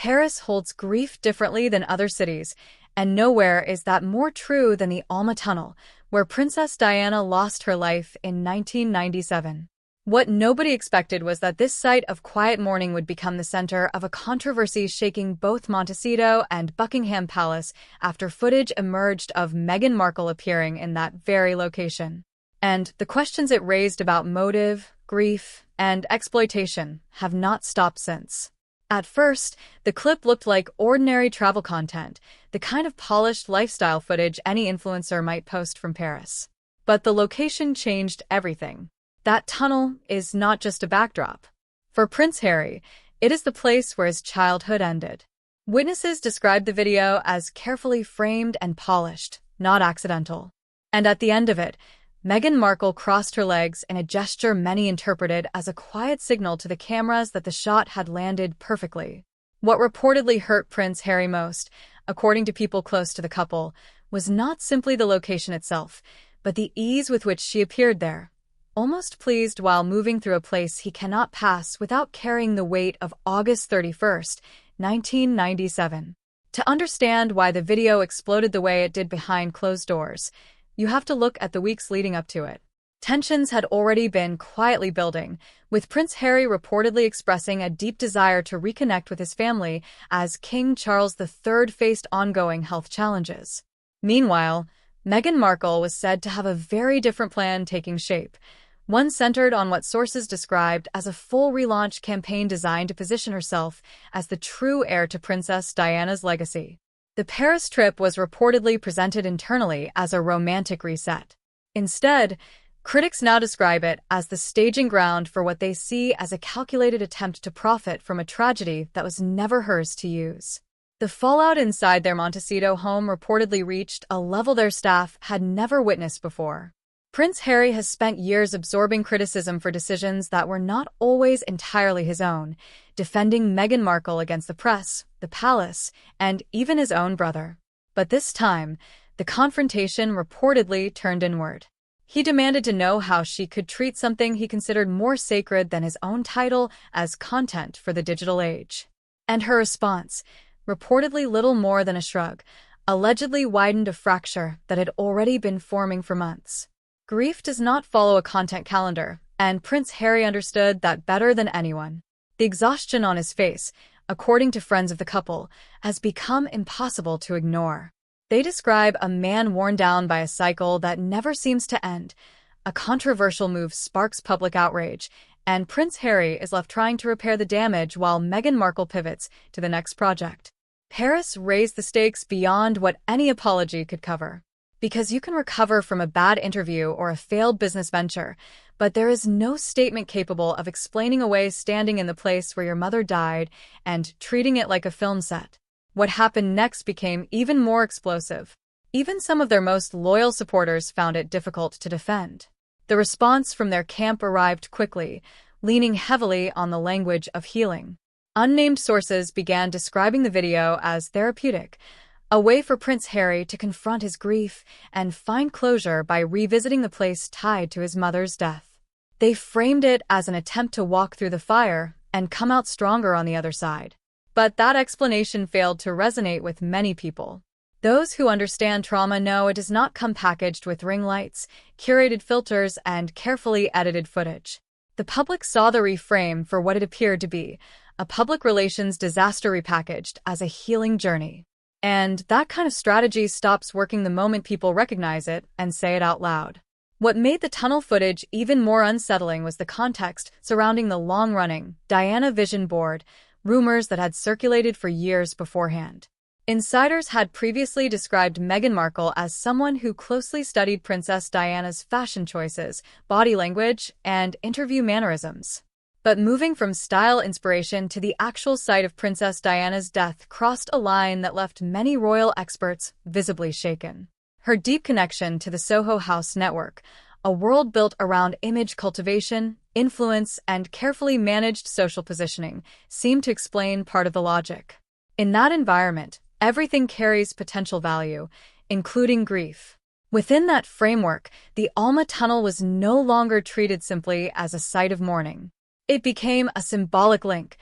Paris holds grief differently than other cities, and nowhere is that more true than the Alma Tunnel, where Princess Diana lost her life in 1997. What nobody expected was that this site of quiet mourning would become the center of a controversy shaking both Montecito and Buckingham Palace after footage emerged of Meghan Markle appearing in that very location. And the questions it raised about motive, grief, and exploitation have not stopped since. At first, the clip looked like ordinary travel content, the kind of polished lifestyle footage any influencer might post from Paris. But the location changed everything. That tunnel is not just a backdrop. For Prince Harry, it is the place where his childhood ended. Witnesses described the video as carefully framed and polished, not accidental. And at the end of it, Meghan Markle crossed her legs in a gesture many interpreted as a quiet signal to the cameras that the shot had landed perfectly. What reportedly hurt Prince Harry most, according to people close to the couple, was not simply the location itself, but the ease with which she appeared there, almost pleased while moving through a place he cannot pass without carrying the weight of August 31st, 1997. To understand why the video exploded the way it did behind closed doors, you have to look at the weeks leading up to it. Tensions had already been quietly building, with Prince Harry reportedly expressing a deep desire to reconnect with his family as King Charles III faced ongoing health challenges. Meanwhile, Meghan Markle was said to have a very different plan taking shape, one centered on what sources described as a full relaunch campaign designed to position herself as the true heir to Princess Diana's legacy. The Paris trip was reportedly presented internally as a romantic reset. Instead, critics now describe it as the staging ground for what they see as a calculated attempt to profit from a tragedy that was never hers to use. The fallout inside their Montecito home reportedly reached a level their staff had never witnessed before. Prince Harry has spent years absorbing criticism for decisions that were not always entirely his own, defending Meghan Markle against the press, the palace, and even his own brother. But this time, the confrontation reportedly turned inward. He demanded to know how she could treat something he considered more sacred than his own title as content for the digital age. And her response, reportedly little more than a shrug, allegedly widened a fracture that had already been forming for months. Grief does not follow a content calendar, and Prince Harry understood that better than anyone. The exhaustion on his face, according to friends of the couple, has become impossible to ignore. They describe a man worn down by a cycle that never seems to end. A controversial move sparks public outrage, and Prince Harry is left trying to repair the damage while Meghan Markle pivots to the next project. Paris raised the stakes beyond what any apology could cover. Because you can recover from a bad interview or a failed business venture, but there is no statement capable of explaining away standing in the place where your mother died and treating it like a film set. What happened next became even more explosive. Even some of their most loyal supporters found it difficult to defend. The response from their camp arrived quickly, leaning heavily on the language of healing. Unnamed sources began describing the video as therapeutic, a way for Prince Harry to confront his grief and find closure by revisiting the place tied to his mother's death. They framed it as an attempt to walk through the fire and come out stronger on the other side. But that explanation failed to resonate with many people. Those who understand trauma know it does not come packaged with ring lights, curated filters, and carefully edited footage. The public saw the reframe for what it appeared to be, a public relations disaster repackaged as a healing journey. And that kind of strategy stops working the moment people recognize it and say it out loud. What made the tunnel footage even more unsettling was the context surrounding the long-running Diana Vision Board, rumors that had circulated for years beforehand. Insiders had previously described Meghan Markle as someone who closely studied Princess Diana's fashion choices, body language, and interview mannerisms. But moving from style inspiration to the actual site of Princess Diana's death crossed a line that left many royal experts visibly shaken. Her deep connection to the Soho House network, a world built around image cultivation, influence, and carefully managed social positioning, seemed to explain part of the logic. In that environment, everything carries potential value, including grief. Within that framework, the Alma Tunnel was no longer treated simply as a site of mourning. It became a symbolic link,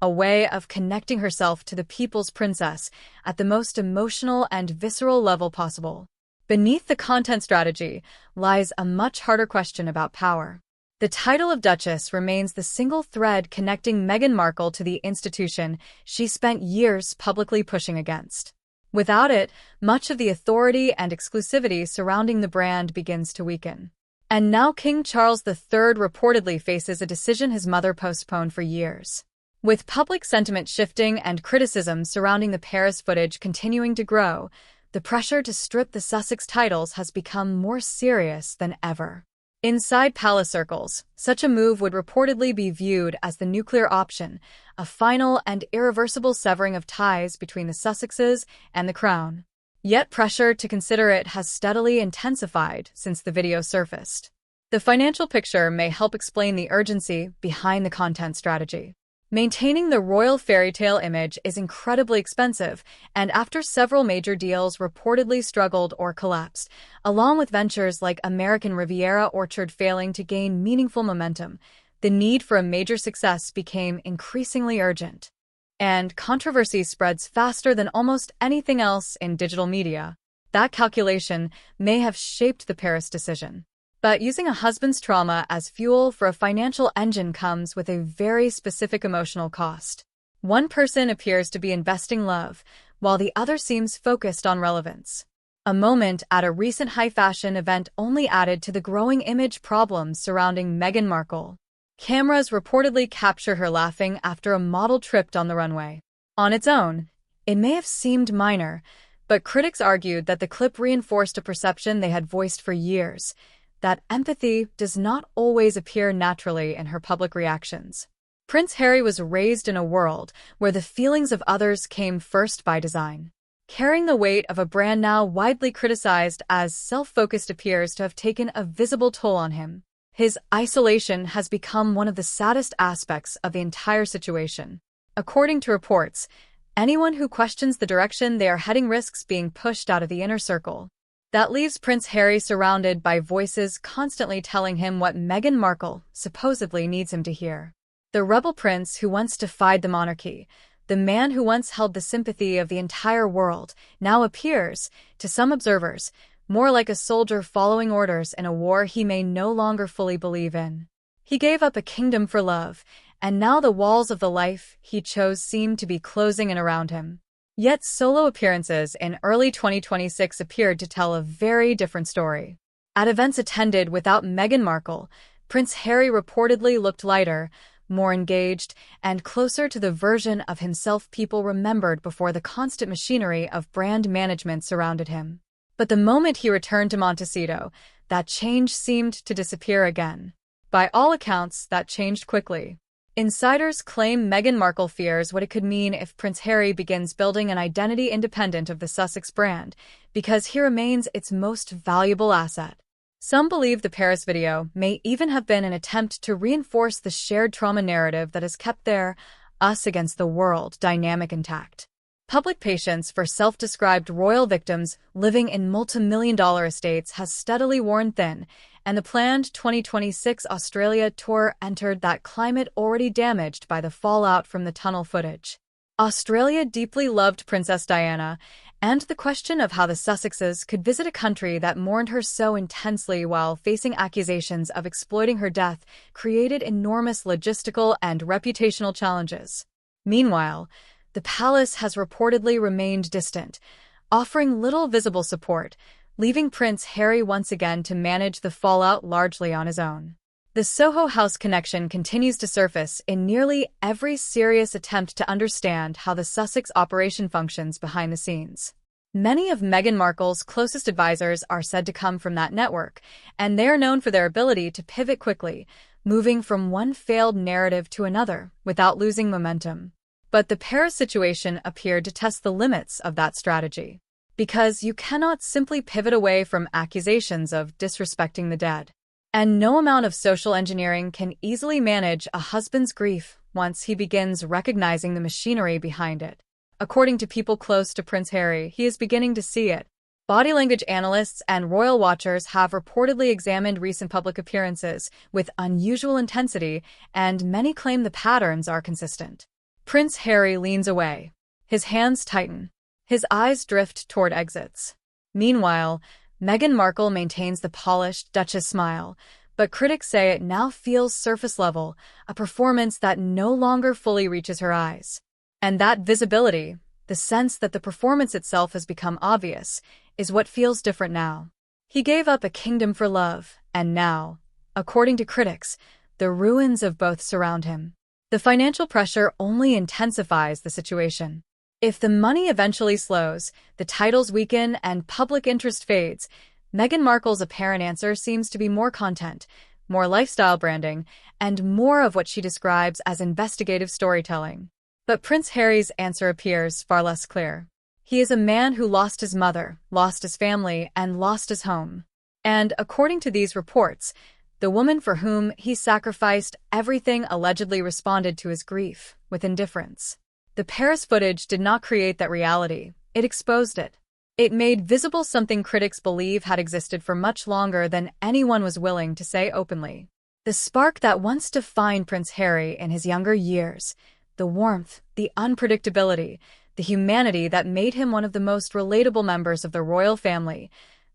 a way of connecting herself to the people's princess at the most emotional and visceral level possible. Beneath the content strategy lies a much harder question about power. The title of Duchess remains the single thread connecting Meghan Markle to the institution she spent years publicly pushing against. Without it, much of the authority and exclusivity surrounding the brand begins to weaken. And now King Charles III reportedly faces a decision his mother postponed for years. With public sentiment shifting and criticism surrounding the Paris footage continuing to grow, the pressure to strip the Sussex titles has become more serious than ever. Inside palace circles, such a move would reportedly be viewed as the nuclear option, a final and irreversible severing of ties between the Sussexes and the crown. Yet pressure to consider it has steadily intensified since the video surfaced. The financial picture may help explain the urgency behind the content strategy. Maintaining the royal fairy tale image is incredibly expensive, and after several major deals reportedly struggled or collapsed, along with ventures like American Riviera Orchard failing to gain meaningful momentum, the need for a major success became increasingly urgent. And controversy spreads faster than almost anything else in digital media. That calculation may have shaped the Paris decision. But using a husband's trauma as fuel for a financial engine comes with a very specific emotional cost. One person appears to be investing love, while the other seems focused on relevance. A moment at a recent high-fashion event only added to the growing image problems surrounding Meghan Markle. Cameras reportedly captured her laughing after a model tripped on the runway. On its own, it may have seemed minor, but critics argued that the clip reinforced a perception they had voiced for years, that empathy does not always appear naturally in her public reactions. Prince Harry was raised in a world where the feelings of others came first by design. Carrying the weight of a brand now widely criticized as self-focused appears to have taken a visible toll on him. His isolation has become one of the saddest aspects of the entire situation. According to reports, anyone who questions the direction they are heading risks being pushed out of the inner circle. That leaves Prince Harry surrounded by voices constantly telling him what Meghan Markle supposedly needs him to hear. The rebel prince who once defied the monarchy, the man who once held the sympathy of the entire world, now appears, to some observers, more like a soldier following orders in a war he may no longer fully believe in. He gave up a kingdom for love, and now the walls of the life he chose seem to be closing in around him. Yet solo appearances in early 2026 appeared to tell a very different story. At events attended without Meghan Markle, Prince Harry reportedly looked lighter, more engaged, and closer to the version of himself people remembered before the constant machinery of brand management surrounded him. But the moment he returned to Montecito, that change seemed to disappear again. By all accounts, that changed quickly. Insiders claim Meghan Markle fears what it could mean if Prince Harry begins building an identity independent of the Sussex brand, because he remains its most valuable asset. Some believe the Paris video may even have been an attempt to reinforce the shared trauma narrative that has kept their us against the world dynamic intact. Public patience for self-described royal victims living in multi-million-dollar estates has steadily worn thin, and the planned 2026 Australia tour entered that climate already damaged by the fallout from the tunnel footage. Australia deeply loved Princess Diana, and the question of how the Sussexes could visit a country that mourned her so intensely while facing accusations of exploiting her death created enormous logistical and reputational challenges. Meanwhile, the palace has reportedly remained distant, offering little visible support, leaving Prince Harry once again to manage the fallout largely on his own. The Soho House connection continues to surface in nearly every serious attempt to understand how the Sussex operation functions behind the scenes. Many of Meghan Markle's closest advisors are said to come from that network, and they are known for their ability to pivot quickly, moving from one failed narrative to another without losing momentum. But the Paris situation appeared to test the limits of that strategy. Because you cannot simply pivot away from accusations of disrespecting the dead. And no amount of social engineering can easily manage a husband's grief once he begins recognizing the machinery behind it. According to people close to Prince Harry, he is beginning to see it. Body language analysts and royal watchers have reportedly examined recent public appearances with unusual intensity, and many claim the patterns are consistent. Prince Harry leans away. His hands tighten. His eyes drift toward exits. Meanwhile, Meghan Markle maintains the polished Duchess smile, but critics say it now feels surface level, a performance that no longer fully reaches her eyes. And that visibility, the sense that the performance itself has become obvious, is what feels different now. He gave up a kingdom for love, and now, according to critics, the ruins of both surround him. The financial pressure only intensifies the situation. If the money eventually slows, the titles weaken, and public interest fades, Meghan Markle's apparent answer seems to be more content, more lifestyle branding, and more of what she describes as investigative storytelling. But Prince Harry's answer appears far less clear. He is a man who lost his mother, lost his family, and lost his home. And, according to these reports, the woman for whom he sacrificed everything allegedly responded to his grief with indifference. The Paris footage did not create that reality, it exposed it. It made visible something critics believe had existed for much longer than anyone was willing to say openly. The spark that once defined Prince Harry in his younger years, the warmth, the unpredictability, the humanity that made him one of the most relatable members of the royal family,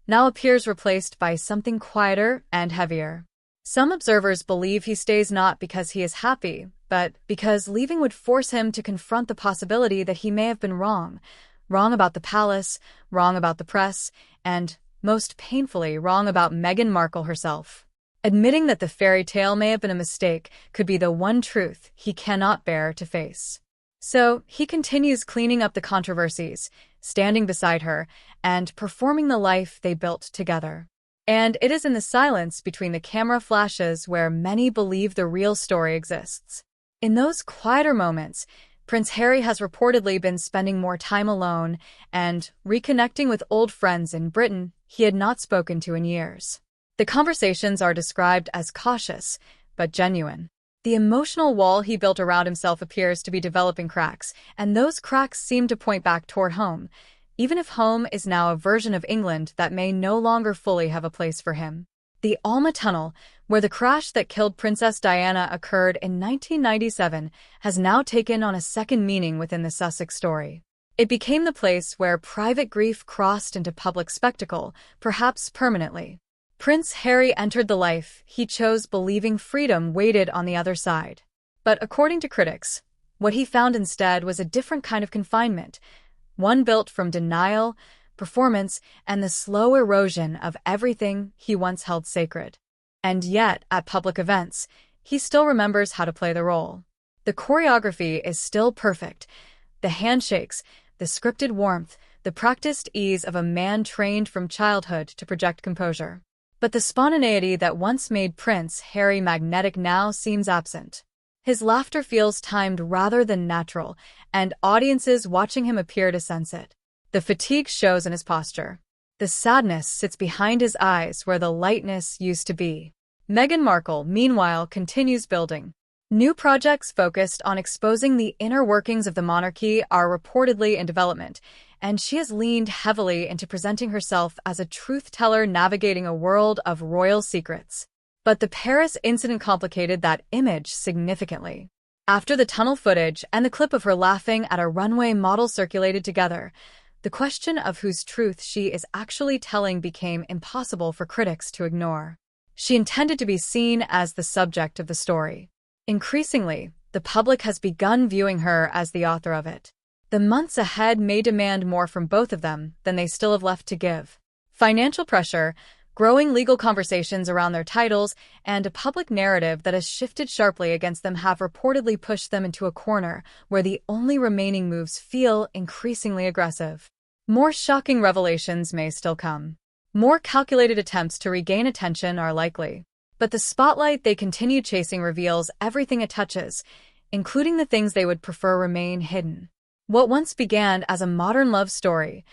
now appears replaced by something quieter and heavier. Some observers believe he stays not because he is happy, but because leaving would force him to confront the possibility that he may have been wrong. Wrong about the palace, wrong about the press, and, most painfully, wrong about Meghan Markle herself. Admitting that the fairy tale may have been a mistake could be the one truth he cannot bear to face. So, he continues cleaning up the controversies, standing beside her, and performing the life they built together. And it is in the silence between the camera flashes where many believe the real story exists. In those quieter moments, Prince Harry has reportedly been spending more time alone and reconnecting with old friends in Britain he had not spoken to in years. The conversations are described as cautious, but genuine. The emotional wall he built around himself appears to be developing cracks, and those cracks seem to point back toward home, even if home is now a version of England that may no longer fully have a place for him. The Alma Tunnel, where the crash that killed Princess Diana occurred in 1997, has now taken on a second meaning within the Sussex story. It became the place where private grief crossed into public spectacle, perhaps permanently. Prince Harry entered the life he chose believing freedom waited on the other side. But according to critics, what he found instead was a different kind of confinement, one built from denial, performance, and the slow erosion of everything he once held sacred. And yet, at public events, he still remembers how to play the role. The choreography is still perfect. The handshakes, the scripted warmth, the practiced ease of a man trained from childhood to project composure. But the spontaneity that once made Prince Harry magnetic now seems absent. His laughter feels timed rather than natural, and audiences watching him appear to sense it. The fatigue shows in his posture. The sadness sits behind his eyes where the lightness used to be. Meghan Markle, meanwhile, continues building. New projects focused on exposing the inner workings of the monarchy are reportedly in development, and she has leaned heavily into presenting herself as a truth-teller navigating a world of royal secrets. But the Paris incident complicated that image significantly. After the tunnel footage and the clip of her laughing at a runway model circulated together, the question of whose truth she is actually telling became impossible for critics to ignore. She intended to be seen as the subject of the story. Increasingly, the public has begun viewing her as the author of it. The months ahead may demand more from both of them than they still have left to give. Financial pressure, growing legal conversations around their titles, and a public narrative that has shifted sharply against them have reportedly pushed them into a corner where the only remaining moves feel increasingly aggressive. More shocking revelations may still come. More calculated attempts to regain attention are likely. But the spotlight they continue chasing reveals everything it touches, including the things they would prefer remain hidden. What once began as a modern love story,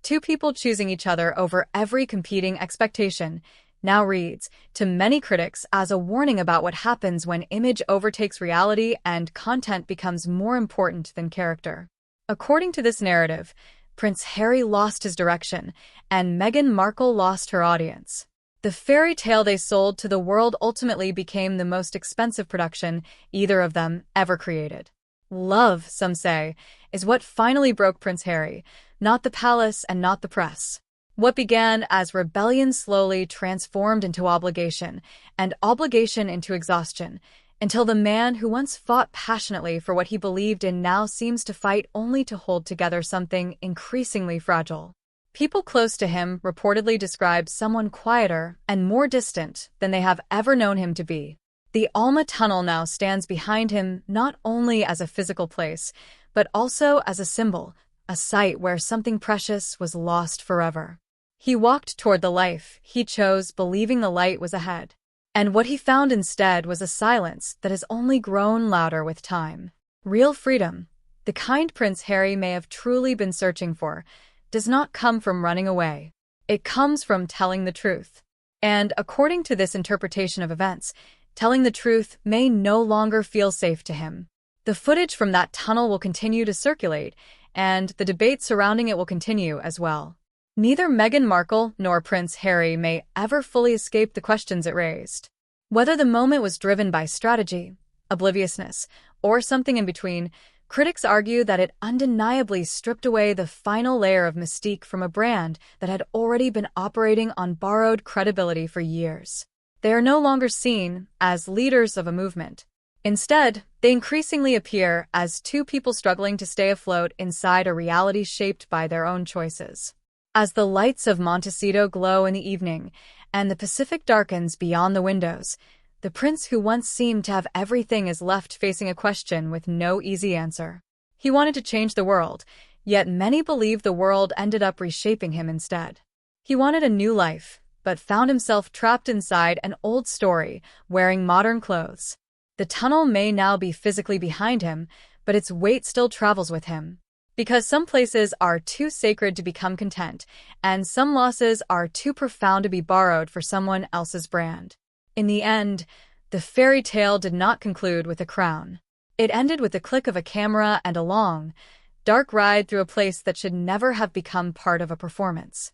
two people choosing each other over every competing expectation, now reads, to many critics, as a warning about what happens when image overtakes reality and content becomes more important than character. According to this narrative, Prince Harry lost his direction, and Meghan Markle lost her audience. The fairy tale they sold to the world ultimately became the most expensive production either of them ever created. Love, some say, is what finally broke Prince Harry, not the palace and not the press. What began as rebellion slowly transformed into obligation, and obligation into exhaustion, until the man who once fought passionately for what he believed in now seems to fight only to hold together something increasingly fragile. People close to him reportedly describe someone quieter and more distant than they have ever known him to be. The Alma Tunnel now stands behind him not only as a physical place, but also as a symbol, a site where something precious was lost forever. He walked toward the life he chose, believing the light was ahead. And what he found instead was a silence that has only grown louder with time. Real freedom, the kind Prince Harry may have truly been searching for, does not come from running away. It comes from telling the truth. And according to this interpretation of events, telling the truth may no longer feel safe to him. The footage from that tunnel will continue to circulate, and the debate surrounding it will continue as well. Neither Meghan Markle nor Prince Harry may ever fully escape the questions it raised. Whether the moment was driven by strategy, obliviousness, or something in between, critics argue that it undeniably stripped away the final layer of mystique from a brand that had already been operating on borrowed credibility for years. They are no longer seen as leaders of a movement. Instead, they increasingly appear as two people struggling to stay afloat inside a reality shaped by their own choices. As the lights of Montecito glow in the evening and the Pacific darkens beyond the windows, the prince who once seemed to have everything is left facing a question with no easy answer. He wanted to change the world, yet many believe the world ended up reshaping him instead. He wanted a new life, but found himself trapped inside an old story, wearing modern clothes. The tunnel may now be physically behind him, but its weight still travels with him. Because some places are too sacred to become content, and some losses are too profound to be borrowed for someone else's brand. In the end, the fairy tale did not conclude with a crown. It ended with the click of a camera and a long, dark ride through a place that should never have become part of a performance.